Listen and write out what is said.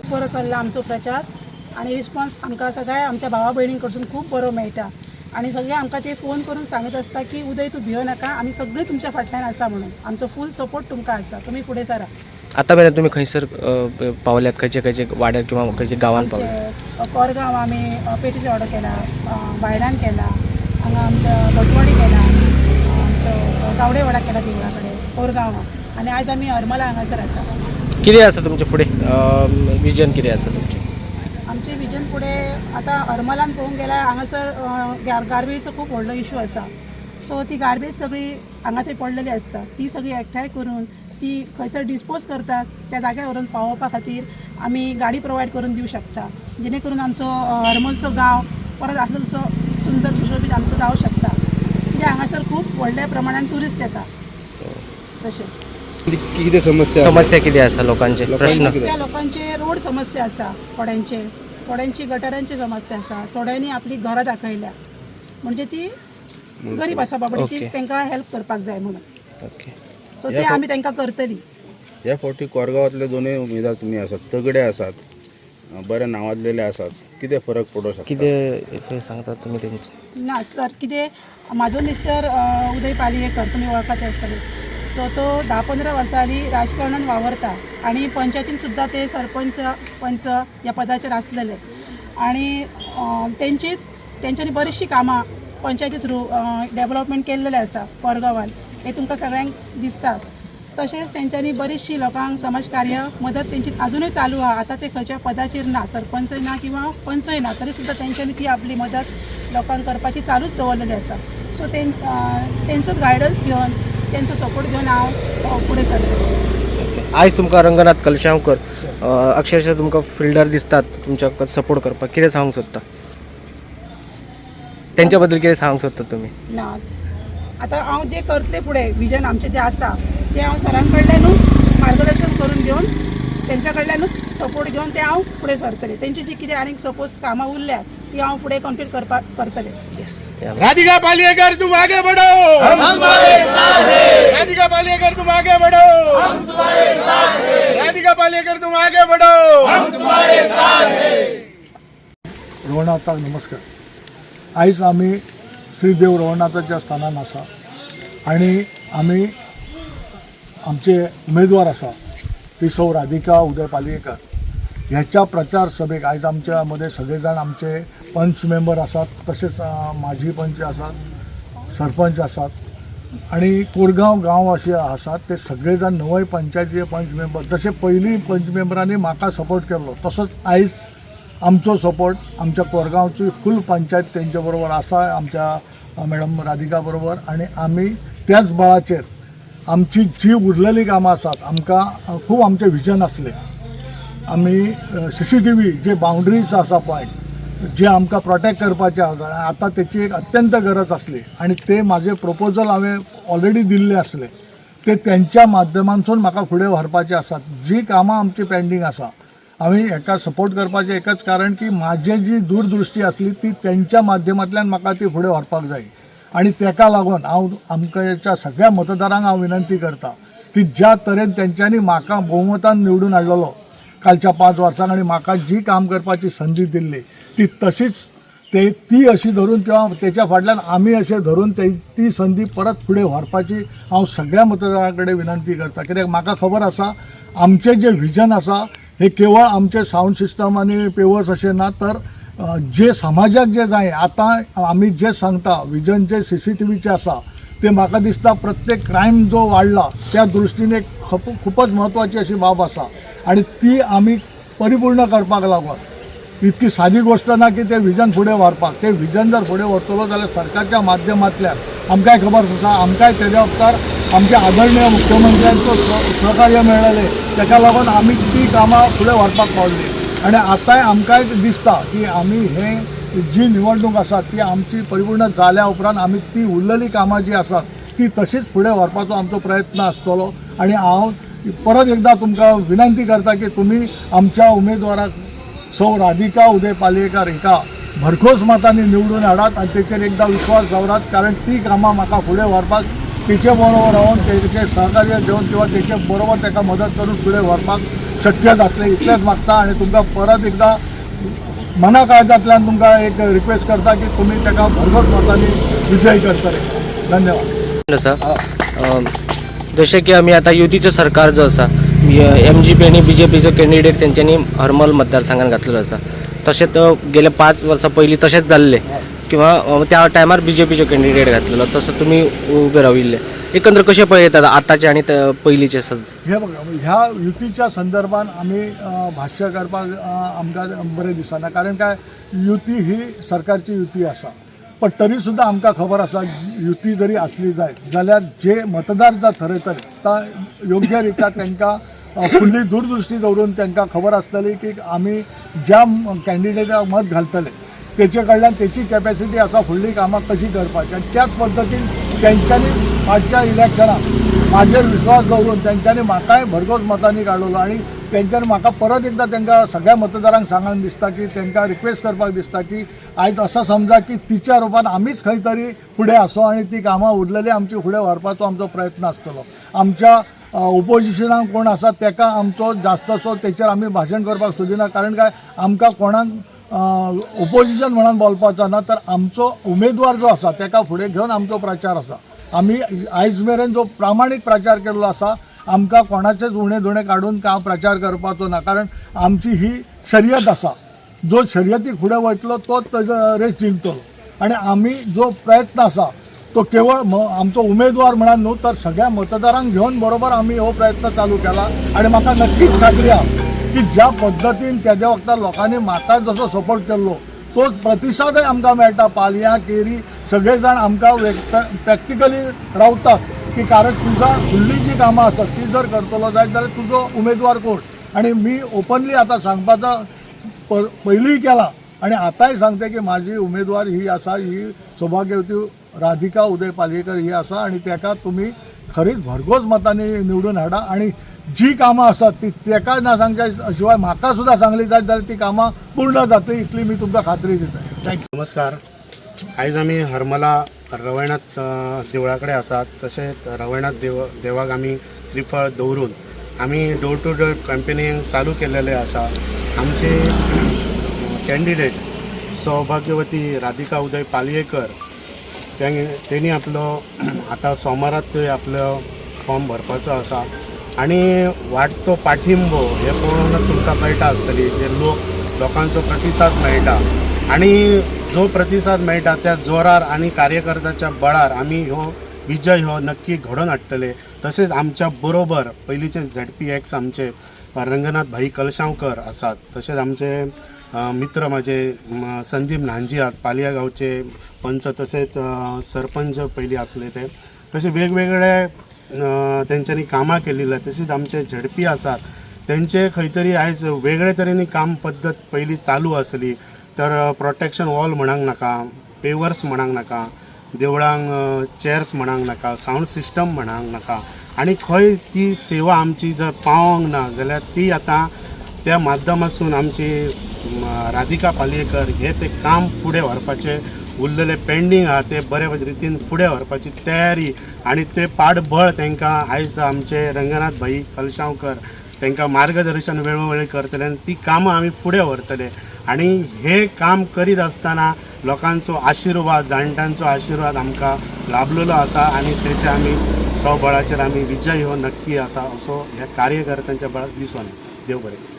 बरो चल्ला आमचो प्रचार आणि रिस्पॉन्स आमकां सगळ्या आमच्या भावा भयणीं कडसून खूब बरो मेळटा आणि सगळे आमकां ते फोन करून सांगत असता की उदय तूं भियो नाका, आमी सगळीं तुमच्या फाटल्यान आसा म्हणून. आमचो फूल सपोर्ट तुमकां आसा, तुमी फुडें सरा. आता मेरेन तुम्ही खंयसर पावल्यात, खंयचे खंयचे वाड्यार किंवा खंयचे गांवांत पावल्यात? कोरगांव आमी पेटीचो ऑर्डर केला, बायलान केला, हांगा आमच्या भटवाडी केला, आमचो गावडेवाडा केला देवळा कडेन कोरगांव, आनी आयज आमी हरमला हांगासर आसा. कितें आसा तुमचे फुडें विजन, कितें आसा तुमचें? आमचे विजन फुडें आतां हरमलान पळोवंक गेल्यार हांगासर गार्बेजचो खूब व्हडलो इशू आसा. सो ती गार्बेज सगळी हांगा थंय पडलेली आसता, ती सगळी एकठांय करून ती खंयसर डिस्पोज करतात, त्या जाग्यार व्हरून पावोवपा खातीर आमी गाडी प्रोवायड करून दिवं शकता, जेणे करून आमचो हरमलचो गांव परत आसलो तसो सुंदर सुशोभीत आमचो जावं शकता. कित्याक हांगासर खूब व्हडल्या प्रमाणान ट्युरिस्ट येता. तशें कितें समस्या कितें आसा लोकांचे प्रश्न? लोकांचे रोड समस्या आसा, थोड्यांची गटारांची समस्या आसा, थोड्यांनी आपली घरां दाखयल्या, म्हणजे ती गरीब आसा बाबडी, ती तांकां हेल्प करपाक जाय म्हणून. ओके, सो ते आमी तांकां करतली. ह्या फावटी कोरगांवांतले दोनूय उमेदवार तुमी आसात, तगडे आसात, बऱ्या नांवाजलेले आसात, कितें फरक पडूं शकता? कितें सांगतात तुमी तेंचे? ना सर, कितें म्हाजो मिस्टर उदय पालयेकर, तुमी वळखता आसतले. सो तो 10-15 वर्सां आदी राजकारणान वावरता आणि पंचायतीन सुद्दां ते सरपंच पंच ह्या पदाचेर आसलेले आणि तेंच्यांनी बरीचशी कामां पंचायती थ्रू डेव्हलपमेंट केल्लेले आसा कोरगांवान, हे तुमकां सगळ्यांक दिसता. तशेंच तेंच्यांनी बरीचशी लोकांक समाजकार्य मदत तेंची अजूनय चालू आहा. आतां ते खंयच्या पदाचेर ना, सरपंचय ना किंवा पंचय ना, तरी सुद्दां तेंच्यांनी ती आपली मदत लोकांक करपाची चालूच दवरलेली आसा. सो तेंचोच गायडन्स घेवन, तेंचो सपोर्ट घेवन हांव फुडें सरलें. आयज तुमकां रंगनाथ कलशांवकर अक्षरशः तुमकां फिल्डर दिसतात तुमच्या सपोर्ट करपाक, कितें सांगूंक सोदता तेंच्या बद्दल? कितें सांगूंक सोदता तुमी? ना, आतां हांव जें करतलें फुडें विजन आमचें जें आसा तें हांव सरां कडल्यानूच मार्गदर्शन करून घेवन, तेंच्या कडल्यानूच सपोर्ट घेवन ते हांव फुडें सरतलें. तेंची जी कितें आनीक सपोज कामां उरल्यात ती हांव फुडें कंप्लीट करपाक करतलें. राधिका पालियेकर तुम आगे बढ़ो, हम तुम्हारे साथ हैं. राधिका पालियेकर तुम आगे बढ़ो, हम तुम्हारे साथ हैं. राधिका पालियेकर तुम आगे बढ़ो, हम तुम्हारे साथ हैं. रवळनाथाक नमस्कार. आयज आमी श्री देव रवळनाथाच्या स्थानान आसा आणि आमी आमचे उमेदवार आसा ती सौ राधिका उदय पालयेकर ह्याच्या प्रचार सभेक आयज आमच्या मध्ये सगळे जाण आमचे पंच मेंबर आसात, तसेच माजी पंच आसात, सरपंच आसात आणि कोरगांव गांव असे आसात, ते सगळे जाण नवे पंचायतीचे पंच मेंबर. जसे पहिली पंच मेंबरांनी म्हाका सपोर्ट केलो तसोच आयज आमचो सपोर्ट आमच्या कोरगांवची फूल पंचायत तेंच्या बरोबर आसा, आमच्या मॅडम राधिका बरोबर. आणि आमी त्याच बळाचेर आमची जी उरलेली कामां आसात, आमकां खूब आमचे विजन आसले. आमी CCTV जे बाउंड्रीज आसा पळय, जे आमकां प्रोटेक्ट करपाचे आसा, आतां तेची एक अत्यंत गरज आसली आणि ते माझे प्रपोजल हांवें ऑलरेडी दिल्ले आसले, ते त्यांच्या माध्यमांतून म्हाका फुडें व्हरपाचे आसात. जी कामां आमची पेंडींग आसा, हांवें हेका सपोर्ट करपाचें एकच कारण की माझी जी दूरदृश्टी आसली ती त्यांच्या माध्यमांतल्यान म्हाका ती फुडें व्हरपाक जाय. आणि तेका लागून हांव आमच्या सगळ्या मतदारांक हांव विनंती करता की ज्या तरेन तेंच्यांनी म्हाका बहुमतान निवडून हाडलेलो कालच्या 5 वर्सांक आणि म्हाका जी काम करपाची संधी दिल्ली ती तशीच ती अशी धरून किंवा त्याच्या फाटल्यान आमी अशें धरून ती संधी परत फुडें व्हरपाची हांव सगळ्या मतदारां कडेन विनंती करता. कित्याक म्हाका खबर आसा आमचे जे विजन आसा हे केवळ आमचे साऊंड सिस्टम आणि पेवर्स असे ना, तर जे समाजाक जे जाय आतां आमी जे सांगता विजन जे CCTVचे आसा ते म्हाका दिसता प्रत्येक क्रायम जो वाडला त्या दृश्टीन एक खूपच महत्वाची अशी बाब आसा आणि ती आमी परिपूर्ण करपाक लागून इतकी सादी गोष्ट ना की ते विजन फुडें व्हरपाक. ते विजन जर फुडें व्हरतलो जाल्यार सरकारच्या माध्यमांतल्यान आमकांय खबर आसा, आमकांय तेज्या उपकार आमचे आदरणीय मुख्यमंत्र्यांचो सहकार्य मेळ्ळेलें, तेका लागून आमी ती कामां फुडें व्हरपाक पावली. आणि आतांय आमकांय दिसता की आमी हे जी निवडणूक आसा ती आमची परिपूर्ण जाल्या उपरांत आमी ती उरलेली कामां जी आसात ती तशीच फुडें व्हरपाचो आमचो प्रयत्न आसतलो. आणि हांव परत एकदा तुमकां विनंती करता की तुमी आमच्या उमेदवाराक सौ राधिका उदय पालयेकर हिका भरघोस मतांनी निवडून हाडात आणि तेचेर एकदा विश्वास दवरात, कारण ती कामां म्हाका फुडें व्हरपाक तेचे बरोबर रावन तेचे सहकार्य घेवन किंवा तेचे बरोबर ताका मदत करून फुडें व्हरपाक शक्य जातलें इतलेंच मागता. आणि तुमकां परत एकदा मना काळजांतल्यान तुमकां एक रिक्वेस्ट करता की तुमी ताका भरघोस मतांनी विजयी करतले. धन्यवाद. आसा जशें की आमी आतां युतीचें सरकार जो आसा MGP आनी BJPचो कॅन्डिडेट तेंच्यांनी हरमल मतदारसंघात घातलेलो आसा. तशेंच गेल्या 5 वर्सां पयलीं तशेंच जाल्लें किंवा त्या टायमार BJPचो कॅन्डिडेट घातलेलो तसो तुमी उबे राविल्ले. एकंदर कशें पळयतात आतांचे आनी पयलींचे हे बघा ह्या युतीच्या संदर्भात आम्ही भाष्य करपाक आमकां बरें दिसना, कारण काय युती ही सरकारची युती आसा. पण तरी सुद्धा आमकां खबर आसा युती जरी असली जाल्यार जे मतदार जर ठरयतले ता योग्य रित्या तांकां फुडली दूरदृश्टी दवरून तांकां खबर आसतली की आमी ज्या कॅन्डिडेटाक मत घालतले तेचे कडल्यान तेची कॅपॅसिटी आसा फुडली कामां कशी करपाची. आनी त्याच पद्दतीन तेंच्यांनी मागच्या इलेक्शनाक म्हाजेर विश्वास दवरून तेंच्यांनी म्हाकाय भरघोस मतांनी काडलो आणि तेंच्यांनी म्हाका परत एकदा तांकां सगळ्या मतदारांक सांगून दिसता की तांकां रिक्वेस्ट करपाक दिसता की आयज असं समजा की तिच्या रुपान आमीच खंय तरी फुडें आसो आणि ती कामां उरलेली आमची फुडें व्हरपाचो आमचो प्रयत्न आसतलो. आमच्या ओपोजिशनाक कोण आसा ताका आमचो जास्तसो तेचेर आमी भाशण करपाक सोदिना, कारण काय आमकां कोणाक ओपोजिशन म्हणून बोलपाचो ना, तर आमचो उमेदवार जो आसा ताका फुडें घेवन आमचो प्रचार आसा. आमी आयज मेरेन जो प्रामाणीक प्रचार केल्लो आसा आमकां कोणाचेच उणे धुणे काडून प्रचार करपाचो ना, कारण आमची ही शर्यत आसा. जो शर्यतीक फुडें वयतलो तोच ताजो रेस जिंकतलो. आणि आमी जो प्रयत्न आसा तो केवळ आमचो उमेदवार म्हणून न्हू तर सगळ्या मतदारांक घेवन बरोबर आमी हो प्रयत्न चालू केला. आणि म्हाका नक्कीच खात्री आसा की ज्या पद्दतीन तेद्या वक्तार लोकांनी म्हाका जसो सपोर्ट केल्लो तोच प्रतिसादय आमकां मेळटा. पालयां केरी सगळे जाण आमकां प्रॅक्टिकली रावतात की कारण तुझा फुडली जी कामां आसात ती जर करतलो जाल्यार तुजो उमेदवार कोण. आणि मी ओपनली आता सांगपाचा पयलींय केला आणि आतांय सांगते की माझी उमेदवार ही आसा, ही सौभाग्यवती राधिका उदय पालयेकर ही आसा. आणि ताका तुमी खरीच भरघोस मतांनी निवडून हाडा आणि जी कामां आसात ती ताका ना सांगच्या शिवाय म्हाका सुद्धा सांगली जाल्यार ती कामां पूर्ण जातली इतली मी तुमकां खात्री दिता. थँक्यू. नमस्कार. आयज आमी हरमला रवळनाथ देवळा कडेन आसात. तशेंच रवळनाथ देवाक आमी श्रीफळ दवरून आमी डोर टू डोर कॅम्पेनींग चालू केलेले आसा. आमचे कॅन्डिडेट सौभाग्यवती राधिका उदय पालयेकर त्यांनी आपलो आता सोमारात आपलो फॉर्म भरपाचो आसा आणि वाडतो पाठिंबो हे पळोवन तुमकां कळटा आसतली जे लोकांचो प्रतिसाद मेळटा आणि जो प्रतिसाद मेळटा त्या जोरार आणि कार्यकर्त्याच्या बळार आमी हो विजय हो नक्की घडोवन हाडटले. तसेच आमच्या बरोबर पयलींचे ZPX आमचे रंगनाथ भाई कलशांवकर आसात. तसेच आमचे मित्र माझे संदीप न्हांजी आहात, पालया गांवचे पंच, तसेच सरपंच पयलीं आसले ते. तसे वेगवेगळे तेंच्यांनी कामां केलेली. तसेच आमचे ZP आसात तेंचे खंय तरी आयज वेगळे तरेनी काम पद्दत पयलीं चालू आसली. तर प्रोटेक्शन वॉल म्हणांक नाका, पेवर्स म्हणांक नाका, देवळांक चेअर्स म्हणांक नाका, साऊंड सिस्टम म्हणांक नाका. आणि खंय ती सेवा आमची जर पावोंक ना जाल्यार ती आतां त्या माध्यमातून आमची राधिका पालयेकर हे ते काम फुडें व्हरपाचें उरलेले पेंडींग आहा ते बरे रितीन फुडें व्हरपाची तयारी आणि ते पाठबळ तांकां आयज आमचे रंगनाथ भाई कलशांवकर तांकां मार्गदर्शन वेळोवेळी करतले आनी ती कामां आमी फुडें व्हरतले. आणि हे काम करीत असताना लोकांचो आशिर्वाद, जाणट्यांचो आशिर्वाद आमकां लाभलेलो आसा आणि तेचे आमी स्वबळाचेर आमी विजय हो नक्की आसा असो ह्या कार्यकर्त्यांच्या बळार दिसून येता. देव बरें.